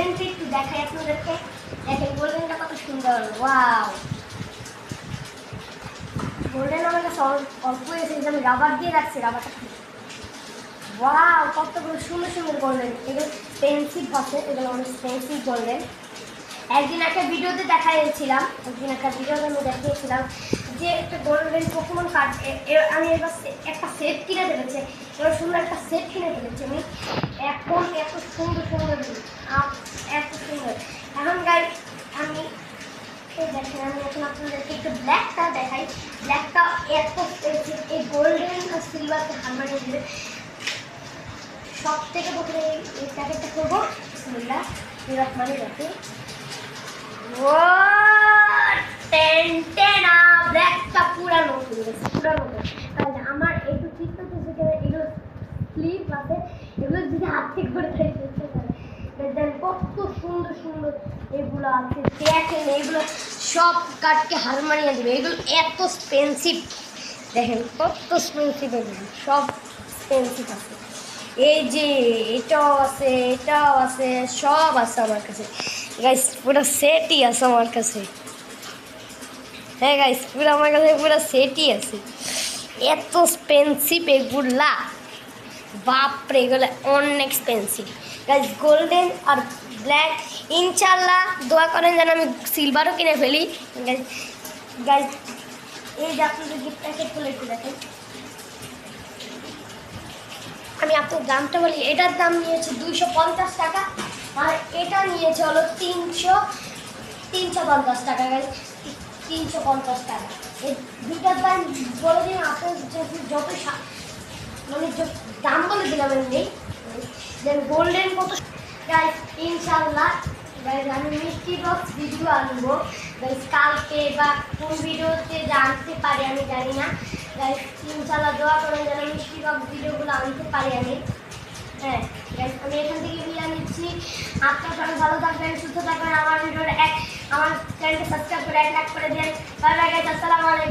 গোল্ডেনটা একটু দেখাই আপনাদেরকে। দেখেন গোল্ডেনটা কত সুন্দর, ওয়াও। গোল্ডেন আমার কাছে অল্প এসে আমি রাবার দিয়ে রাখছি, রাবারটা ওয়াও কতগুলো সুন্দর সুন্দর গোল্ডেন। এগুলো পেন্সিল আছে, এগুলো অনেক পেন্সিল গোল্ডেন। একদিন একটা ভিডিওতে দেখিয়েছিলাম আমি দেখিয়েছিলাম যে একটা গোল্ডেন পোকেমন কার্ড আমি এবার একটা সেট কিনে ফেলেছি। এবার সুন্দর একটা সেট কিনে ফেলেছি আমি। এখন এত সুন্দর সুন্দর এত সুন্দর। এখন গাইস আমি দেখেন, আমি এখন আপনাদেরকে একটু ব্ল্যাকটা দেখাই। ব্ল্যাকটা এত এই গোল্ডেন আর সিলভারকে হারমানি দিলে সব থেকে প্রথমে এই প্যাকেটটা করবো বিসমিল্লাহ রহমানির রহিম। ব্ল্যাকটা পুরানো তাহলে আমার একটু চিন্তা থেকে এগুলো স্লিপ আছে, এগুলো যদি হাত থেকে করে চেষ্টা করে দেন কত সুন্দর সুন্দর এগুলো আছে। দেখেন এগুলো সব কাঠকে হার মানিয়ে দেবে। এগুলো এত এক্সপেন্সিভ, দেখেন কত এক্সপেন্সিভ, এগুলো সব এক্সপেন্সিভ আছে। এই যে এটাও আছে সব আছে আমার কাছে গাইস, পুরো সেটই আছে আমার কাছে। হ্যাঁ গাইস, পুরো আমার কাছে পুরো সেটই আছে। এত এক্সপেন্সিভ এগুলা, বাপরে এগুলো অনেক এক্সপেন্সিভ গাইস। গোল্ডেন আর ব্ল্যাক ইনশাল্লাহ দোয়া করেন যেন আমি সিলভারও কিনে ফেলি গাইস। গাইস এই যে আপনাদের গিফট প্যাকেটগুলো একটু দেখেন। আমি আপনার দামটা বলি, এটার দাম নিয়েছে 250 টাকা, আর এটা নিয়েছে হলো 350 টাকা গাইস, 350 টাকা। এই দুটার দাম বলে দিন আপনার যত মানে দাম বলে দিলাম নেই। দেন গোল্ডেন কত গাইস ইনশাল্লাহ গাইস আমি মিষ্টি বক্স ভিডিও আনবো গাইস কালকে বা কোন ভিডিওতে জানতে পারি আমি জানি না গাইস। ইনশাল্লাহ দোয়া করেন যেন মিষ্টি বক্স ভিডিওগুলো আনতে পারি আমি। হ্যাঁ গাইস আমি এখান থেকে বিদায় নিচ্ছি। আপনারা সবাই ভালো থাকবেন, সুস্থ থাকবেন। আমার ভিডিওটা আমার চ্যানেলকে সাবস্ক্রাইব করে 1 লাইক করে দেন। বাই বাই গাইস, আসসালামু আলাইকুম।